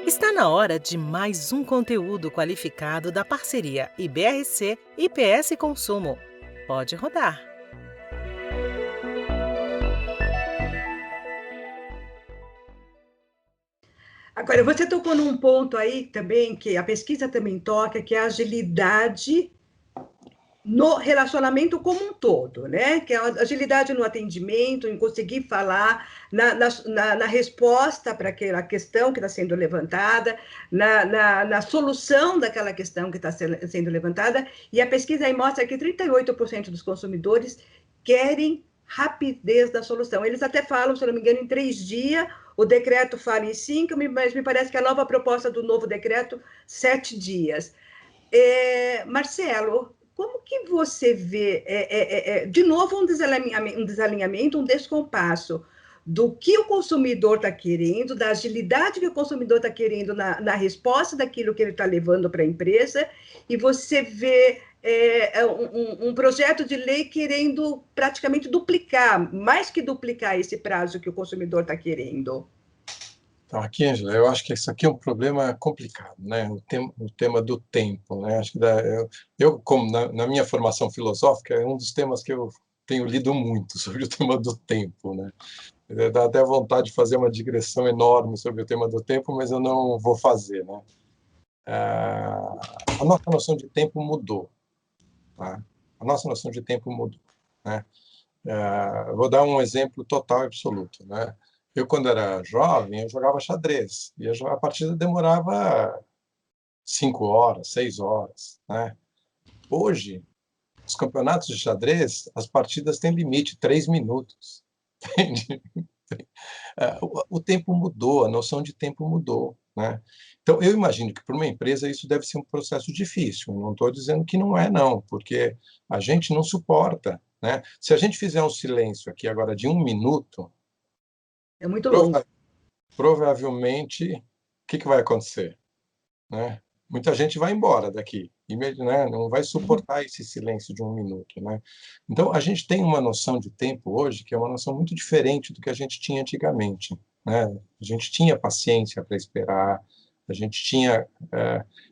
Está na hora de mais um conteúdo qualificado da parceria IBRC e PS Consumo. Pode rodar. Agora, você tocou num ponto aí também, que a pesquisa também toca, que é a agilidade no relacionamento como um todo, né? Que é a agilidade no atendimento, em conseguir falar, na resposta para aquela questão que está sendo levantada, na solução daquela questão que está sendo levantada, e a pesquisa aí mostra que 38% dos consumidores querem rapidez da solução. Eles até falam, se não me engano, em 3 dias, o decreto fala em 5, mas me parece que a nova proposta do novo decreto, 7 dias. Marcelo, como que você vê, de novo, um desalinhamento, um descompasso do que o consumidor está querendo, da agilidade que o consumidor está querendo na resposta daquilo que ele está levando para a empresa, e você vê um projeto de lei querendo praticamente duplicar, mais que duplicar esse prazo que o consumidor está querendo. Então, aqui, Angela, eu acho que isso aqui é um problema complicado, né? O tema do tempo, né? Acho que como na minha formação filosófica, é um dos temas que eu tenho lido muito sobre o tema do tempo, né? Dá até vontade de fazer uma digressão enorme sobre o tema do tempo, mas eu não vou fazer, né? A nossa noção de tempo mudou, tá? A nossa noção de tempo mudou, né? Eu vou dar um exemplo total e absoluto, né? Eu, quando era jovem, eu jogava xadrez, e a partida demorava 5 horas, 6 horas, né? Hoje, os campeonatos de xadrez, as partidas têm limite, 3 minutos, entende? O tempo mudou, a noção de tempo mudou, né? Então, eu imagino que para uma empresa isso deve ser um processo difícil, não estou dizendo que não é, não, porque a gente não suporta, né? Se a gente fizer um silêncio aqui agora de 1 minuto, É muito longo. provavelmente, o que vai acontecer, né? Muita gente vai embora daqui, né? Não vai suportar esse silêncio de 1 minuto, né? Então, a gente tem uma noção de tempo hoje que é uma noção muito diferente do que a gente tinha antigamente, né? A gente tinha paciência para esperar, a gente tinha...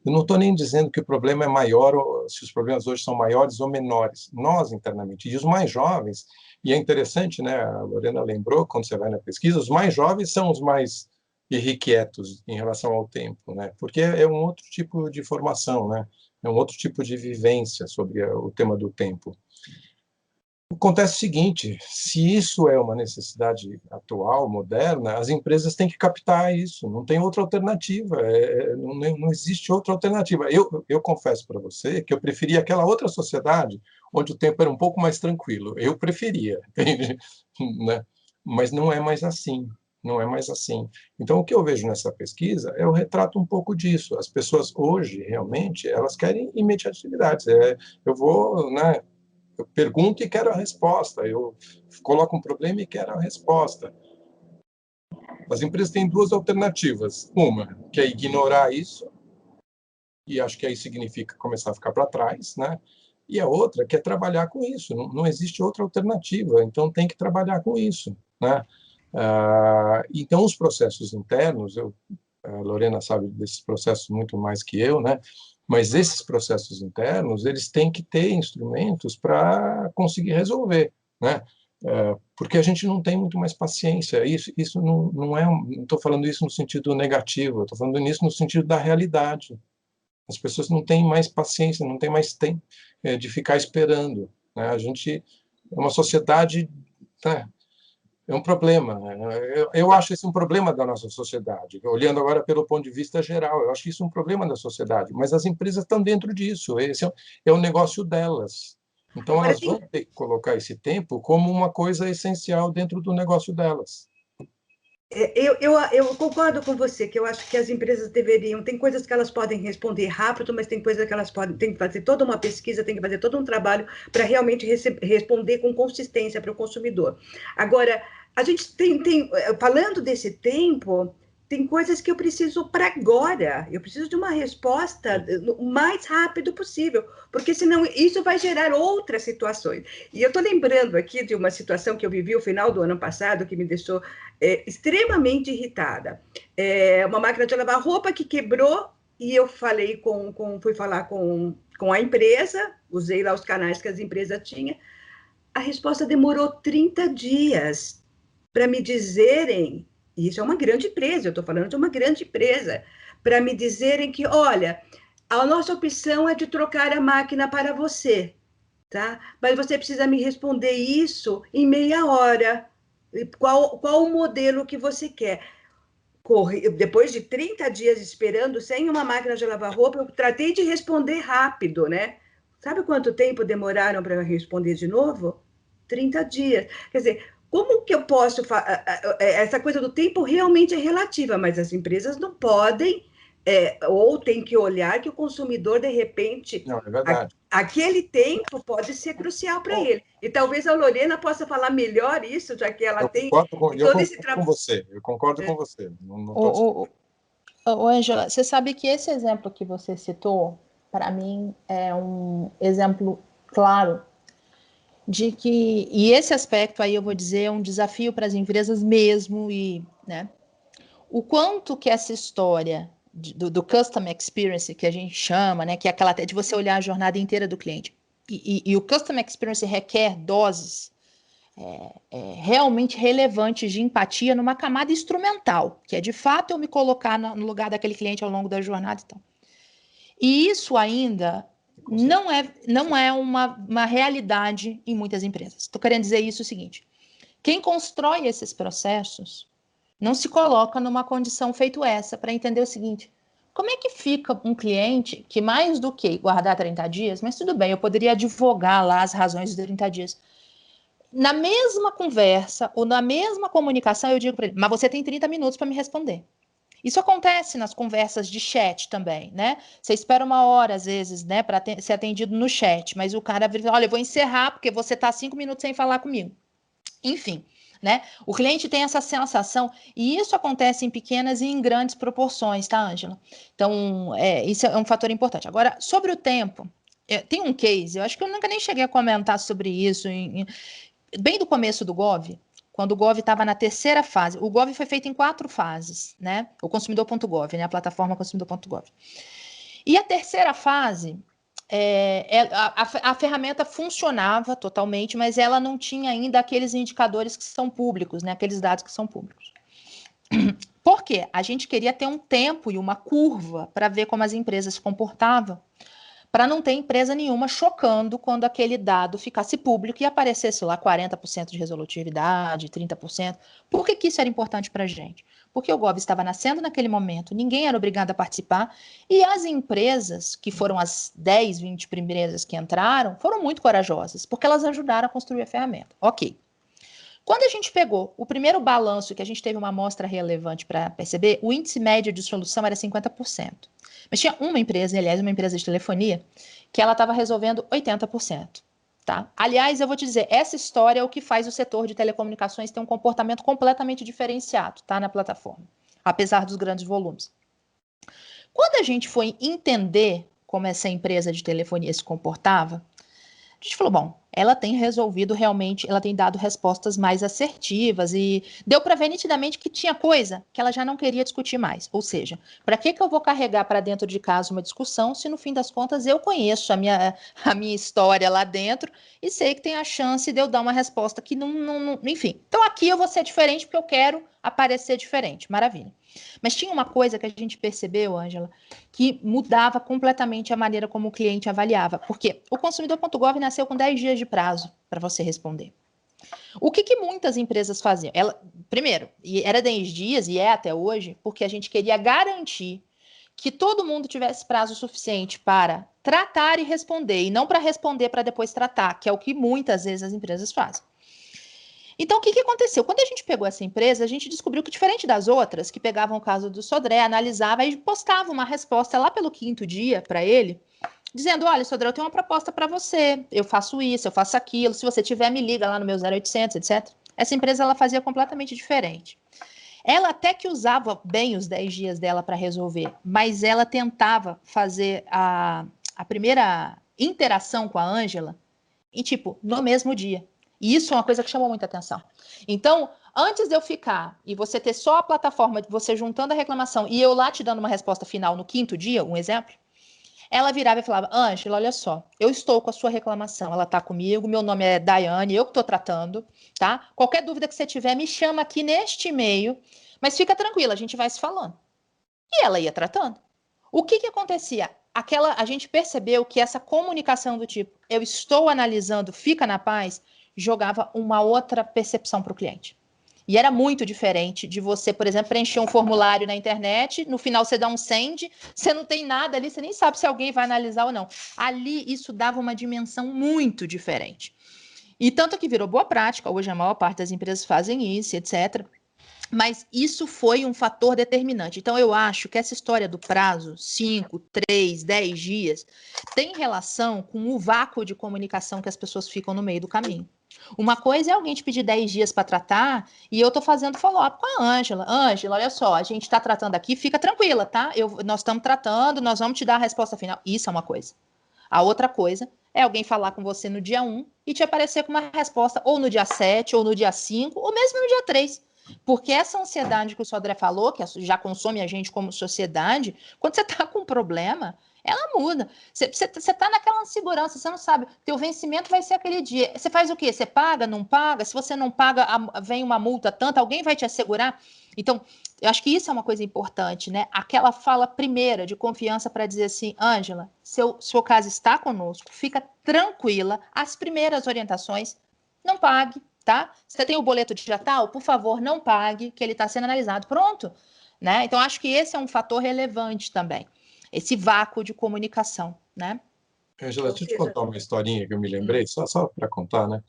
eu não estou nem dizendo que o problema é maior, ou se os problemas hoje são maiores ou menores. Nós, internamente, e os mais jovens, e é interessante, né? A Lorena lembrou, quando você vai na pesquisa, os mais jovens são os mais irrequietos em relação ao tempo, né? Porque é um outro tipo de formação, né? É um outro tipo de vivência sobre o tema do tempo. Acontece o seguinte, se isso é uma necessidade atual, moderna, as empresas têm que captar isso, não tem outra alternativa, não existe outra alternativa. Eu confesso para você que eu preferia aquela outra sociedade onde o tempo era um pouco mais tranquilo, eu preferia, entende? Né? Mas não é mais assim. Não é mais assim. Então, o que eu vejo nessa pesquisa é o retrato um pouco disso. As pessoas hoje, realmente, elas querem imediatividades. Eu vou, né, eu pergunto e quero a resposta. Eu coloco um problema e quero a resposta. As empresas têm 2 alternativas. Uma, que é ignorar isso, e acho que aí significa começar a ficar para trás, né? E a outra, que é trabalhar com isso. Não existe outra alternativa, então tem que trabalhar com isso, né? Então, os processos internos, a Lorena sabe desses processos muito mais que eu, né? Mas esses processos internos, eles têm que ter instrumentos para conseguir resolver, né? Porque a gente não tem muito mais paciência. Isso não é, não estou falando isso no sentido negativo, estou falando isso no sentido da realidade. As pessoas não têm mais paciência, não têm mais tempo de ficar esperando, né? A gente é uma sociedade, né? É um problema, né? Eu acho esse um problema da nossa sociedade, olhando agora pelo ponto de vista geral, eu acho isso um problema da sociedade, mas as empresas estão dentro disso, esse é o negócio delas. Então, Agora, elas vão ter que colocar esse tempo como uma coisa essencial dentro do negócio delas. eu concordo com você, que eu acho que as empresas deveriam, tem coisas que elas podem responder rápido, mas tem coisas que elas têm que fazer toda uma pesquisa, tem que fazer todo um trabalho para realmente responder com consistência para o consumidor. Agora, a gente falando desse tempo, tem coisas que eu preciso para agora. Eu preciso de uma resposta o mais rápido possível, porque senão isso vai gerar outras situações. E eu estou lembrando aqui de uma situação que eu vivi no final do ano passado, que me deixou extremamente irritada. Uma máquina de lavar roupa que quebrou, e eu falei fui falar com a empresa, usei lá os canais que as empresas tinham. A resposta demorou 30 dias para me dizerem, e isso é uma grande empresa, eu estou falando de uma grande empresa, para me dizerem que, olha, a nossa opção é de trocar a máquina para você, tá? Mas você precisa me responder isso em meia hora. Qual o modelo que você quer? Depois de 30 dias esperando, sem uma máquina de lavar roupa, eu tratei de responder rápido, né? Sabe quanto tempo demoraram para responder de novo? 30 dias. Quer dizer, como que eu posso... Essa coisa do tempo realmente é relativa, mas as empresas não podem, ou tem que olhar que o consumidor, de repente... Não, é verdade. Aquele tempo pode ser crucial para ele. E talvez a Lorena possa falar melhor isso, já que ela tem todo esse trabalho. Eu concordo com você. Não tô... Ângela, você sabe que esse exemplo que você citou, para mim, é um exemplo claro de que, e esse aspecto aí eu vou dizer, é um desafio para as empresas mesmo, e, né, o quanto que essa história do Customer Experience, que a gente chama, né, que é aquela de você olhar a jornada inteira do cliente, e o Customer Experience requer doses realmente relevantes de empatia numa camada instrumental, que é de fato eu me colocar no lugar daquele cliente ao longo da jornada. Então. E isso ainda não é uma realidade em muitas empresas. Estou querendo dizer isso o seguinte: quem constrói esses processos não se coloca numa condição feito essa para entender o seguinte: como é que fica um cliente que mais do que guardar 30 dias, mas tudo bem, eu poderia advogar lá as razões dos 30 dias. Na mesma conversa ou na mesma comunicação, eu digo para ele, mas você tem 30 minutos para me responder. Isso acontece nas conversas de chat também, né? Você espera uma hora, às vezes, né, para ser atendido no chat, mas o cara vira, olha, eu vou encerrar porque você está 5 minutos sem falar comigo. Enfim, né? O cliente tem essa sensação, e isso acontece em pequenas e em grandes proporções, tá, Ângela? Então, isso é um fator importante. Agora, sobre o tempo, tem um case, eu acho que eu nunca nem cheguei a comentar sobre isso, bem do começo do Gov, quando o Gov estava na terceira fase. O Gov foi feito em 4 fases, né? O consumidor.gov, né? A plataforma consumidor.gov. E a terceira fase, a ferramenta funcionava totalmente, mas ela não tinha ainda aqueles indicadores que são públicos, né? Aqueles dados que são públicos. Por quê? A gente queria ter um tempo e uma curva para ver como as empresas se comportavam, para não ter empresa nenhuma chocando quando aquele dado ficasse público e aparecesse lá 40% de resolutividade, 30%. Por que isso era importante para a gente? Porque o Gov estava nascendo naquele momento, ninguém era obrigado a participar, e as empresas, que foram as 10, 20 primeiras que entraram, foram muito corajosas, porque elas ajudaram a construir a ferramenta. Ok. Quando a gente pegou o primeiro balanço, que a gente teve uma amostra relevante para perceber, o índice médio de solução era 50%. Mas tinha uma empresa, aliás, uma empresa de telefonia, que ela estava resolvendo 80%. Tá? Aliás, eu vou te dizer, essa história é o que faz o setor de telecomunicações ter um comportamento completamente diferenciado, tá, na plataforma, apesar dos grandes volumes. Quando a gente foi entender como essa empresa de telefonia se comportava, a gente falou, bom, ela tem resolvido realmente, ela tem dado respostas mais assertivas e deu para ver nitidamente que tinha coisa que ela já não queria discutir mais. Ou seja, para que eu vou carregar para dentro de casa uma discussão se no fim das contas eu conheço a minha história lá dentro e sei que tem a chance de eu dar uma resposta que não... Enfim, então aqui eu vou ser diferente porque eu quero aparecer diferente. Maravilha. Mas tinha uma coisa que a gente percebeu, Ângela, que mudava completamente a maneira como o cliente avaliava. Porque o consumidor.gov nasceu com 10 dias de prazo para você responder. O que muitas empresas faziam? Primeiro, era 10 dias, e é até hoje, porque a gente queria garantir que todo mundo tivesse prazo suficiente para tratar e responder, e não para responder para depois tratar, que é o que muitas vezes as empresas fazem. Então, o que aconteceu? Quando a gente pegou essa empresa, a gente descobriu que, diferente das outras, que pegavam o caso do Sodré, analisava e postava uma resposta lá pelo 5º dia para ele, dizendo, olha, Sodré, eu tenho uma proposta para você, eu faço isso, eu faço aquilo, se você tiver, me liga lá no meu 0800, etc. Essa empresa, ela fazia completamente diferente. Ela até que usava bem os 10 dias dela para resolver, mas ela tentava fazer a primeira interação com a Ângela e, tipo, no mesmo dia. E isso é uma coisa que chamou muita atenção. Então, antes de eu ficar e você ter só a plataforma de você juntando a reclamação e eu lá te dando uma resposta final no 5º dia, um exemplo, ela virava e falava, Ângela, olha só, eu estou com a sua reclamação, ela está comigo, meu nome é Daiane, eu que estou tratando, tá? Qualquer dúvida que você tiver, me chama aqui neste e-mail, mas fica tranquila, a gente vai se falando. E ela ia tratando. O que acontecia? A gente percebeu que essa comunicação do tipo, eu estou analisando, fica na paz, jogava uma outra percepção para o cliente. E era muito diferente de você, por exemplo, preencher um formulário na internet, no final você dá um send, você não tem nada ali, você nem sabe se alguém vai analisar ou não. Ali, isso dava uma dimensão muito diferente. E tanto que virou boa prática, hoje a maior parte das empresas fazem isso, etc. Mas isso foi um fator determinante. Então, eu acho que essa história do prazo, 5, 3, 10 dias, tem relação com o vácuo de comunicação que as pessoas ficam no meio do caminho. Uma coisa é alguém te pedir 10 dias para tratar e eu estou fazendo follow-up com a Ângela. Ângela, olha só, a gente está tratando aqui, fica tranquila, tá? Nós estamos tratando, nós vamos te dar a resposta final. Isso é uma coisa. A outra coisa é alguém falar com você no dia 1 e te aparecer com uma resposta ou no dia 7, ou no dia 5, ou mesmo no dia 3. Porque essa ansiedade que o Sodré falou, que já consome a gente como sociedade, quando você está com um problema, ela muda. Você está naquela insegurança, você não sabe, teu vencimento vai ser aquele dia. Você faz o quê? Você paga, não paga? Se você não paga, vem uma multa tanta, alguém vai te assegurar? Então, eu acho que isso é uma coisa importante, né? Aquela fala primeira de confiança para dizer assim, Ângela, seu caso está conosco, fica tranquila, as primeiras orientações, não pague, tá? Você tem o boleto digital? Por favor, não pague, que ele está sendo analisado. Pronto, né? Então, acho que esse é um fator relevante também, esse vácuo de comunicação, né? Angela, deixa eu te contar uma historinha que eu me lembrei, só para contar, né?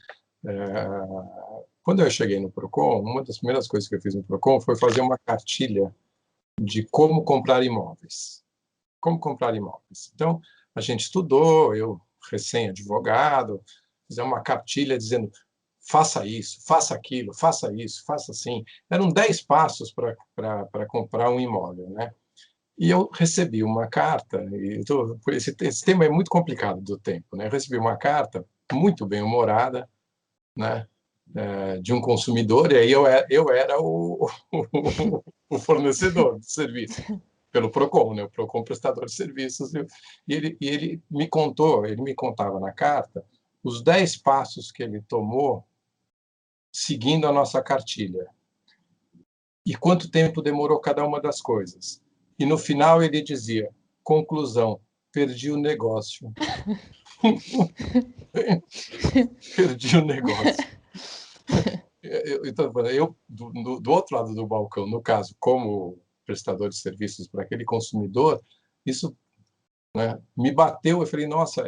Quando eu cheguei no Procon, uma das primeiras coisas que eu fiz no Procon foi fazer uma cartilha de como comprar imóveis. Como comprar imóveis. Então, a gente estudou, eu, recém-advogado, fizemos uma cartilha dizendo faça isso, faça aquilo, faça isso, faça assim. Eram 10 passos para comprar um imóvel, né? E eu recebi uma carta, esse tema é muito complicado do tempo, né? Eu recebi uma carta muito bem-humorada, né? De um consumidor, e aí eu era o fornecedor de serviço, pelo Procon, né? O Procon prestador de serviços, e ele me contava na carta os 10 passos que ele tomou seguindo a nossa cartilha. E quanto tempo demorou cada uma das coisas. E no final ele dizia, conclusão, perdi o negócio. Perdi o negócio. Então, eu do outro lado do balcão, no caso, como prestador de serviços para aquele consumidor, isso, né, me bateu. Eu falei, nossa,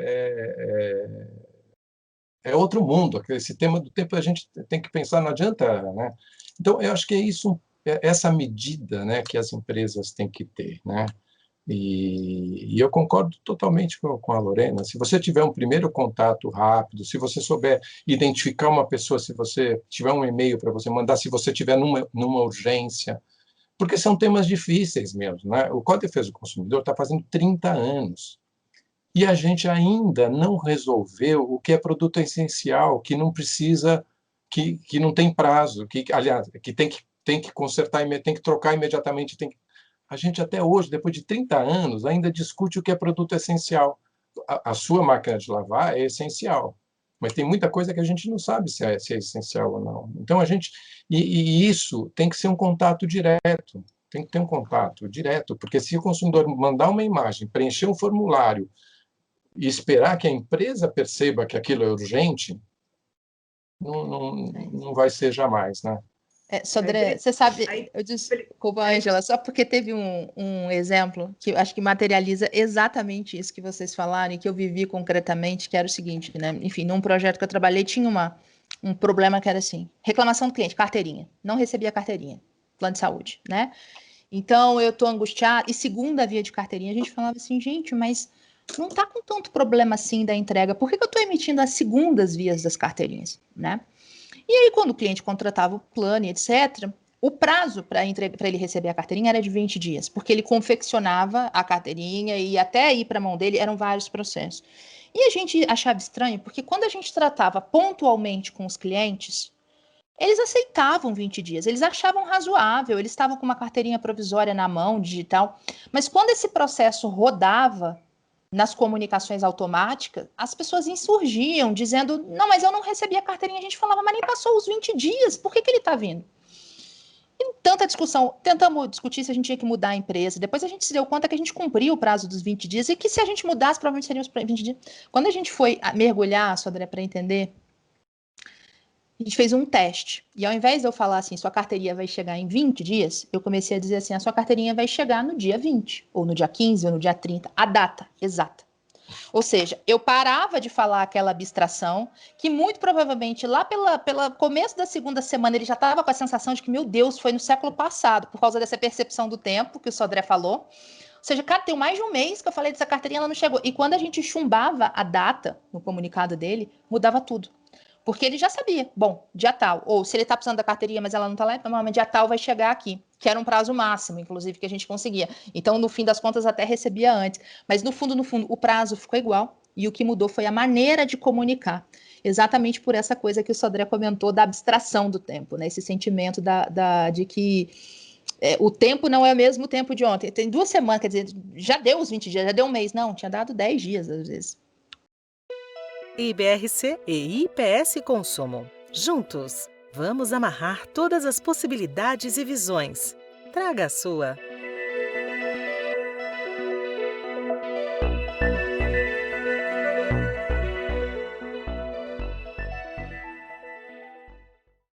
é outro mundo. Esse tema do tempo a gente tem que pensar, não adianta, né? Então, eu acho que é isso, essa medida, né, que as empresas têm que ter, né? E eu concordo totalmente com a Lorena. Se você tiver um primeiro contato rápido, se você souber identificar uma pessoa, se você tiver um e-mail para você mandar, se você tiver numa urgência, porque são temas difíceis mesmo, né? O Código de Defesa do Consumidor está fazendo 30 anos e a gente ainda não resolveu o que é produto essencial, que não precisa, que não tem prazo, aliás, que tem que consertar, tem que trocar imediatamente, A gente até hoje, depois de 30 anos, ainda discute o que é produto essencial. A sua máquina de lavar é essencial, mas tem muita coisa que a gente não sabe se é essencial ou não. Então, e isso tem que ser um contato direto, tem que ter um contato direto, porque se o consumidor mandar uma imagem, preencher um formulário e esperar que a empresa perceba que aquilo é urgente, não vai ser jamais, né? Sodré, você sabe, eu desculpa, Ângela, só porque teve um exemplo que eu acho que materializa exatamente isso que vocês falaram e que eu vivi concretamente, que era o seguinte, né? Enfim, num projeto que eu trabalhei, tinha um problema que era assim, reclamação do cliente, carteirinha, não recebia carteirinha, plano de saúde, né? Então, eu tô angustiada, e segunda via de carteirinha, a gente falava assim, gente, mas não tá com tanto problema assim da entrega, por que eu tô emitindo as segundas vias das carteirinhas, né? E aí, quando o cliente contratava o plano, etc., O prazo para ele receber a carteirinha era de 20 dias, porque ele confeccionava a carteirinha e até ir para a mão dele eram vários processos. E a gente achava estranho, porque quando a gente tratava pontualmente com os clientes, eles aceitavam 20 dias, eles achavam razoável, eles estavam com uma carteirinha provisória na mão, digital, mas quando esse processo rodava nas comunicações automáticas, as pessoas insurgiam, dizendo, não, mas eu não recebi a carteirinha, a gente falava, mas nem passou os 20 dias, por que ele está vindo? E tanta discussão, tentamos discutir se a gente tinha que mudar a empresa, depois a gente se deu conta que a gente cumpria o prazo dos 20 dias, e que se a gente mudasse, provavelmente seria os 20 dias. Quando a gente foi mergulhar, Sodré, para entender, a gente fez um teste, e ao invés de eu falar assim, sua carteirinha vai chegar em 20 dias, eu comecei a dizer assim, a sua carteirinha vai chegar no dia 20, ou no dia 15, ou no dia 30, a data exata. Ou seja, eu parava de falar aquela abstração, que muito provavelmente lá pela começo da segunda semana ele já estava com a sensação de que, meu Deus, foi no século passado, por causa dessa percepção do tempo que o Sodré falou. Ou seja, cara, tem mais de um mês que eu falei dessa carteirinha, ela não chegou. E quando a gente chumbava a data no comunicado dele, mudava tudo. Porque ele já sabia, bom, dia tal, ou se ele está precisando da carteirinha, mas ela não está lá, normalmente dia tal vai chegar aqui, que era um prazo máximo, inclusive, que a gente conseguia. Então, no fim das contas, até recebia antes. Mas, no fundo, o prazo ficou igual, e o que mudou foi a maneira de comunicar. Exatamente por essa coisa que o Sodré comentou da abstração do tempo, né? Esse sentimento de que o tempo não é o mesmo tempo de ontem. Tem 2 semanas, quer dizer, já deu os 20 dias, já deu um mês. Não, tinha dado 10 dias, às vezes. IBRC e IPS Consumo. Juntos, vamos amarrar todas as possibilidades e visões. Traga a sua.